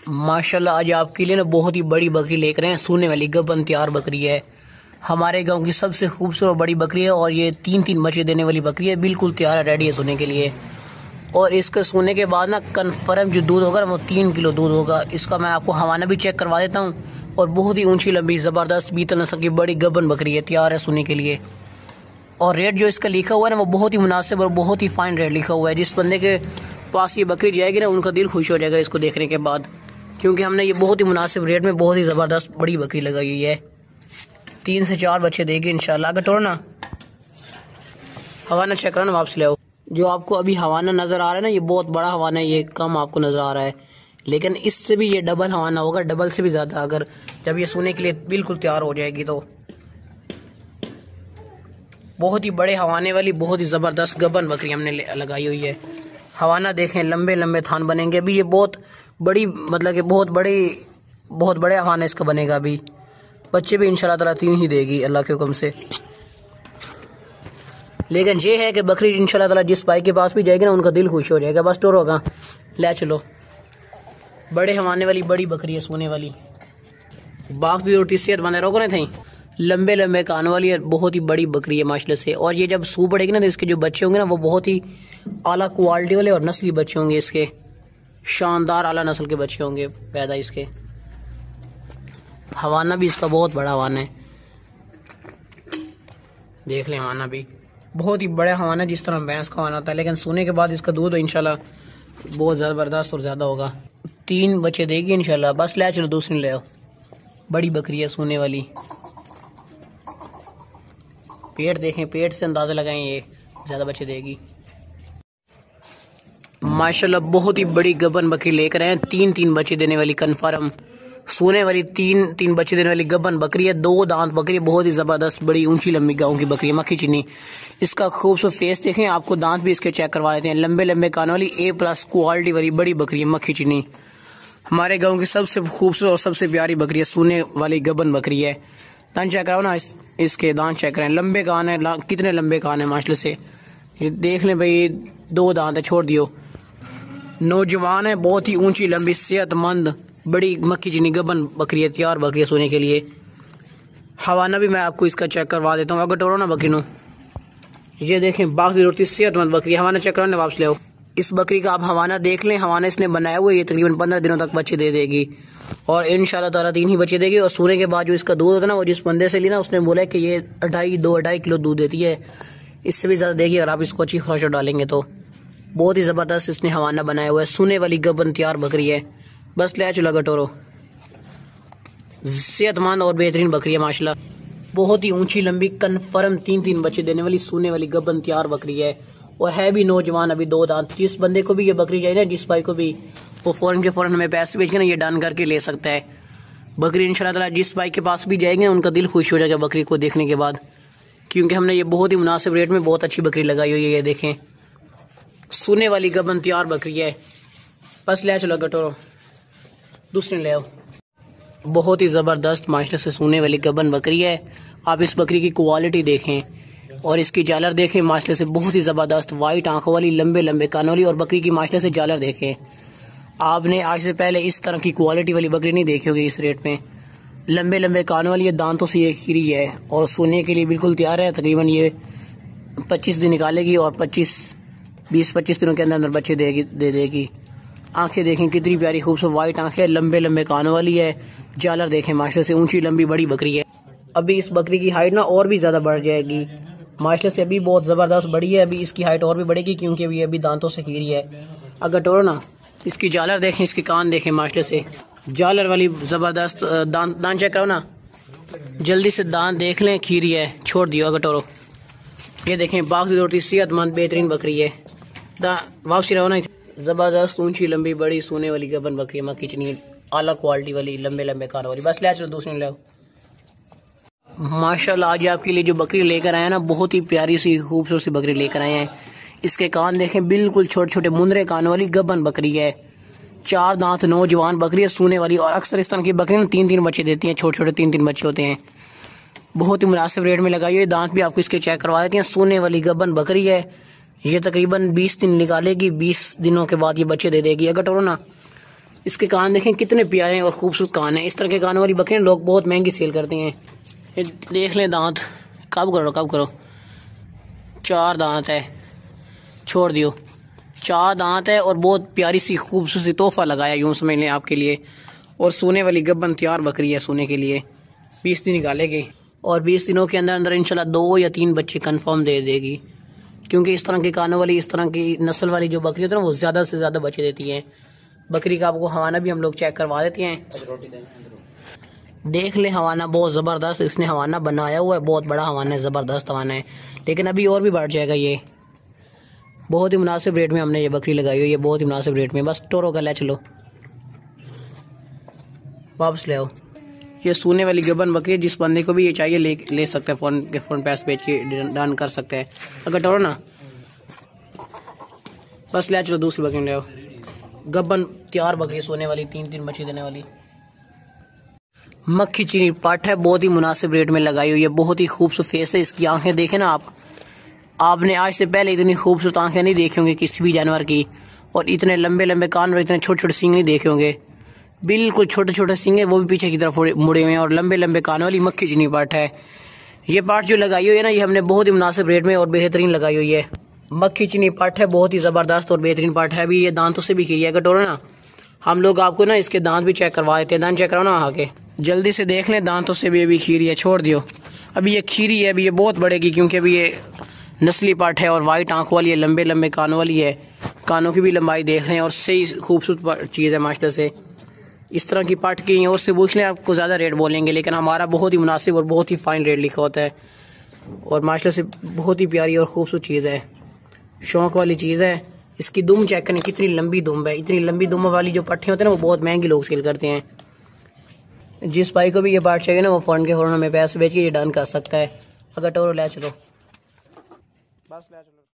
माशाल्लाह आज आपके लिए ना बहुत ही बड़ी बकरी लेकर आए हैं। सोने वाली गबन तैयार बकरी है। हमारे गांव की सबसे खूबसूरत बड़ी बकरी है और ये 3-3 बच्चे देने वाली बकरी है। बिल्कुल तैयार है, रेडी है सोने के लिए। और इसके सोने के बाद ना कन्फर्म जो दूध होगा ना वो 3 किलो दूध होगा। इसका मैं आपको हवाना भी चेक करवा देता हूँ। और बहुत ही ऊंची लंबी ज़बरदस्त बीतल नस्ल की बड़ी गबन बकरी है, तैयार है सोने के लिए। और रेट जो इसका लिखा हुआ है ना वो बहुत ही मुनासिब और बहुत ही फाइन रेट लिखा हुआ है। जिस बंदे के पास ये बकरी जाएगी ना उनका दिल खुश हो जाएगा इसको देखने के बाद, क्योंकि हमने ये बहुत ही मुनासिब रेट में बहुत ही ज़बरदस्त बड़ी बकरी लगाई हुई है। 3 से 4 बच्चे देगी इंशाल्लाह। अगर टोरो ना हवाना चेक करो ना, वापस ले आओ। जो आपको अभी हवाना नज़र आ रहा है ना ये बहुत बड़ा हवाना है, ये कम आपको नज़र आ रहा है, लेकिन इससे भी ये डबल हवाना होगा, डबल से भी ज़्यादा। अगर जब ये सोने के लिए बिल्कुल तैयार हो जाएगी तो बहुत ही बड़े हवाने वाली बहुत ही ज़बरदस्त गबन बकरी हमने लगाई हुई है। हवाना देखें, लंबे लंबे थान बनेंगे अभी। ये बहुत बड़ी मतलब कि बहुत बड़े हवाना इसका बनेगा अभी। बच्चे भी इंशाल्लाह ताला 3 ही देगी अल्लाह के हुक्म से। लेकिन ये है कि बकरी इंशाल्लाह ताला जिस भाई के पास भी जाएगी ना उनका दिल खुश हो जाएगा। बस टोर होगा, ले चलो। बड़े हवाने वाली बड़ी बकरी है, सोने वाली। बाग की रोटी सेहत बने रोको नहीं थी। लंबे लंबे कान वाली है, बहुत ही बड़ी बकरी है माशाल्लाह से। और ये जब सूह पड़ेगी ना तो इसके जो बच्चे होंगे ना वो बहुत ही आला क्वालिटी वाले और नस्ली बच्चे होंगे इसके। शानदार आला नस्ल के बच्चे होंगे पैदा इसके। हवाना भी इसका बहुत बड़ा हवाना है, देख लें। हवाना भी बहुत ही बड़ा हवाना, जिस तरह भैंस का हवाना होता है, लेकिन सोने के बाद इसका दूध इंशाल्लाह बहुत ज़बरदस्त और ज़्यादा होगा। 3 बच्चे देगी इंशाल्लाह। बस ले चलो, दूसरी ले आओ। बड़ी बकरी है सोने वाली। पेट देखें, पेट से अंदाज़ा लगाएं ये ज़्यादा बच्चे देगी। माशाल्लाह बहुत ही बड़ी गबन बकरी लेकर आए हैं। 3-3 बच्चे देने वाली कन्फर्म सोने वाली 3-3 बच्चे देने वाली गबन बकरी है। 2 दांत बकरी है, बहुत ही ज़बरदस्त बड़ी ऊंची लंबी गाँव की बकरी है, मक्खी चीनी। इसका खूबसूरत फेस देखें, आपको दांत भी इसके चेक करवा देते हैं। लंबे लंबे कान वाली A+ क्वालिटी वाली बड़ी बकरी है, मक्खी चीनी। हमारे गाँव की सबसे खूबसूरत और सबसे प्यारी बकरी है, सोने वाली गबन बकरी है। दांत चेक कराओ ना, इसके दांत चेक करें। लंबे कान है, कितने लंबे कान है माशाल्लाह से। ये देख लें भाई, 2 दांत है, छोड़ दियो। नौजवान है, बहुत ही ऊंची लंबी सेहतमंद बड़ी मक्खी चीनी गबन बकरी है, तैयार बकरी है सोने के लिए। हवाना भी मैं आपको इसका चेक करवा देता हूँ। अगर टोरो ना बकरी नो, ये देखें बाग की रोटी सेहतमंद बकरी। हवाना चेक कराने वापस ले आओ। इस बकरी का आप हवाना देख लें, हवाना इसने बनाया हुआ है। ये तकरीबन 15 दिनों तक बच्चे दे देगी और इंशाल्लाह ताला 3 ही बच्चे देगी। और सोने के बाद जो इसका दूध होता है ना, वो जिस बंदे से लिया ना उसने बोला कि ये 2.5 किलो दूध देती है, इससे भी ज़्यादा देगी अगर आप इसको अच्छी खुराक डालेंगे तो। बहुत ही ज़बरदस्त इसने हवाना बनाया हुआ है। सोने वाली गबन तैयार बकरी है। बस ले चलो गटोरो। सेहतमंद और बेहतरीन बकरी है माशाल्लाह। बहुत ही ऊंची लंबी कन्फर्म 3-3 बच्चे देने वाली सोने वाली गबन तैयार बकरी है। और है भी नौजवान, अभी 2 दांत। जिस बंदे को भी ये बकरी चाहिए ना, जिस भाई को भी, वो फ़ौरन के फ़ौरन हमें पैसे भेज के ना ये डन करके ले सकता है बकरी इंशाल्लाह ताला। जिस भाई के पास भी जाएंगे उनका दिल खुश हो जाएगा बकरी को देखने के बाद, क्योंकि हमने ये बहुत ही मुनासिब रेट में बहुत अच्छी बकरी लगाई हुई है। ये देखें, सोने वाली गबन तैयार बकरी है। बस ले चलो गटोरो, दूसरी ले आओ। बहुत ही ज़बरदस्त माशाल्लाह से सोने वाली गबन बकरी है। आप इस बकरी की क्वालिटी देखें और इसकी जालर देखें, माशाल्लाह से बहुत ही ज़बरदस्त वाइट आंखों वाली, लंबे लंबे कानों वाली। और बकरी की माशाल्लाह से जालर देखें, आपने आज से पहले इस तरह की क्वालिटी वाली बकरी नहीं देखी होगी इस रेट में। लंबे लंबे कानों वाली, दांतों से ये खीरी है और सोने के लिए बिल्कुल तैयार है। तकरीबन ये 25 दिन निकालेगी और 20-25 दिनों के अंदर अंदर बच्चे दे देगी। आंखें देखें कितनी प्यारी खूबसूरत वाइट आंखें, लंबे लंबे कानों वाली है। जालर देखें, माशाल्लाह से ऊंची लंबी बड़ी बकरी है। अभी इस बकरी की हाइट ना और भी ज़्यादा बढ़ जाएगी माशाल्लाह से। अभी बहुत ज़बरदस्त बड़ी है, अभी इसकी हाइट और भी बढ़ेगी क्योंकि अभी दांतों से खीरी है। अगर टोरो ना, इसकी जालर देखें, इसके कान देखें, माशाल्लाह से जालर वाली ज़बरदस्त। दांत चेक करो ना, जल्दी से दांत देख लें, खीरी है, छोड़ दियो। अगर टोरो ये देखें, बाग की रोटी सेहतमंद बेहतरीन बकरी है। वापसी रहो ना, ज़बरदस्त ऊंची लंबी बड़ी सोने वाली गबन बकरी है, मक्खी चीनी आला क्वालिटी वाली, लंबे लंबे कान वाली। बस ले चलो, दूसरी ले आओ। माशाल्लाह आज आपके लिए जो बकरी लेकर आए हैं ना, बहुत ही प्यारी सी खूबसूरत सी बकरी लेकर आए हैं। इसके कान देखें, बिल्कुल छोटे छोटे मुंदरे कान वाली गबन बकरी है। 4 दांत नौजवान बकरी है सोने वाली। और अक्सर इस तरह की बकरी ना 3-3 बच्चे देती हैं, छोटे छोटे 3-3 बच्चे होते हैं। बहुत ही मुनासिब रेट में लगाई हुई। दांत भी आपको इसके चेक करवा देते हैं। सोने वाली गबन बकरी है। ये तकरीबन 20 दिन निकालेगी, 20 दिनों के बाद ये बच्चे दे देगी। अगर टोरो ना, इसके कान देखें कितने प्यारे और खूबसूरत कान हैं। इस तरह के कानों वाली बकरियाँ लोग बहुत महंगी सेल करते हैं। ये देख लें दांत, कब करो 4 दांत है, छोड़ दियो। 4 दांत है और बहुत प्यारी सी खूबसूरत सी तोहफा लगाया यूँ समझ लें आपके लिए। और सोने वाली गब्बन तैयार बकरी है सोने के लिए। 20 दिन निकालेगी और 20 दिनों के अंदर अंदर इंशाल्लाह 2 या 3 बच्चे कंफर्म दे देगी, क्योंकि इस तरह के कानों वाली, इस तरह की नस्ल वाली जो बकरी होती है ना, वो ज़्यादा से ज़्यादा बच्चे देती हैं। बकरी का आपको हवाना भी हम लोग चेक करवा देते हैं। देख ले हवाना बहुत ज़बरदस्त इसने हवाना बनाया हुआ है, बहुत बड़ा हवाना है, ज़बरदस्त हवाना है। लेकिन अभी और भी बढ़ जाएगा। ये बहुत ही मुनासिब रेट में हमने ये बकरी लगाई हुई है, बहुत ही मुनासिब रेट में। बस टोरो का ले चलो, वापस ले आओ। ये सोने वाली गबन बकरी है, जिस बंदे को भी ये चाहिए ले सकते हैं, फ़ोन पैसे भेज के डन कर सकते हैं। अगर टोरो ना, बस ले चलो दूसरी बकरी ले आओ। गबन तैयार बकरी सोने वाली, 3 बच्चे देने वाली। मक्खी चीनी पाठ है, बहुत ही मुनासिब रेट में लगाई हुई है, बहुत ही खूबसूरत फेस है। इसकी आंखें देखें ना आपने आज से पहले इतनी खूबसूरत आंखें नहीं देखी होंगी किसी भी जानवर की, और इतने लंबे लंबे कान और इतने छोटे छोटे सींग नहीं देखे होंगे। बिल्कुल छोटे छोटे सींग है, वो भी पीछे की तरफ मुड़े हुए हैं, और लंबे लंबे कान वाली मक्खी चीनी पाठ है। ये पाठ जो लगाई हुई है ना, ये हमने बहुत ही मुनासिब रेट में और बेहतरीन लगाई हुई है। मक्खी चीनी पाठ है, बहुत ही ज़बरदस्त और बेहतरीन पाठ है। अभी ये दांतों से भी खीरी है। कटोरा ना, हम लोग आपको ना इसके दांत भी चेक करवा देते हैं। दांत चेक कराओ ना आके, जल्दी से देख लें। दांतों से भी अभी खीरी है, छोड़ दियो। अभी ये खीरी है, अभी ये बहुत बढ़ेगी, क्योंकि अभी ये नस्ली पाठ है और वाइट आंखों वाली है, लंबे लंबे कानों वाली है। कानों की भी लंबाई देख रहे हैं और सही खूबसूरत चीज़ है माशाल्लाह से। इस तरह की पाठ की और से पूछ लें, आपको ज़्यादा रेट बोलेंगे, लेकिन हमारा बहुत ही मुनासिब और बहुत ही फ़ाइन रेट लिखा होता है। और माशाल्लाह से बहुत ही प्यारी और खूबसूरत चीज़ है, शौक़ वाली चीज़ है। इसकी दुम चेक करें, कितनी लंबी दुम है। इतनी लंबी दुम वाली जो पट्टे होते हैं ना, वो बहुत महंगी लोग सेल करते हैं। जिस भाई को भी ये पार्ट चाहिए ना, वो फ़ोन के फ़ौरन में पैसे भेज के ये डन कर सकता है। अगर टोरो ले चलो, बस ले चलो।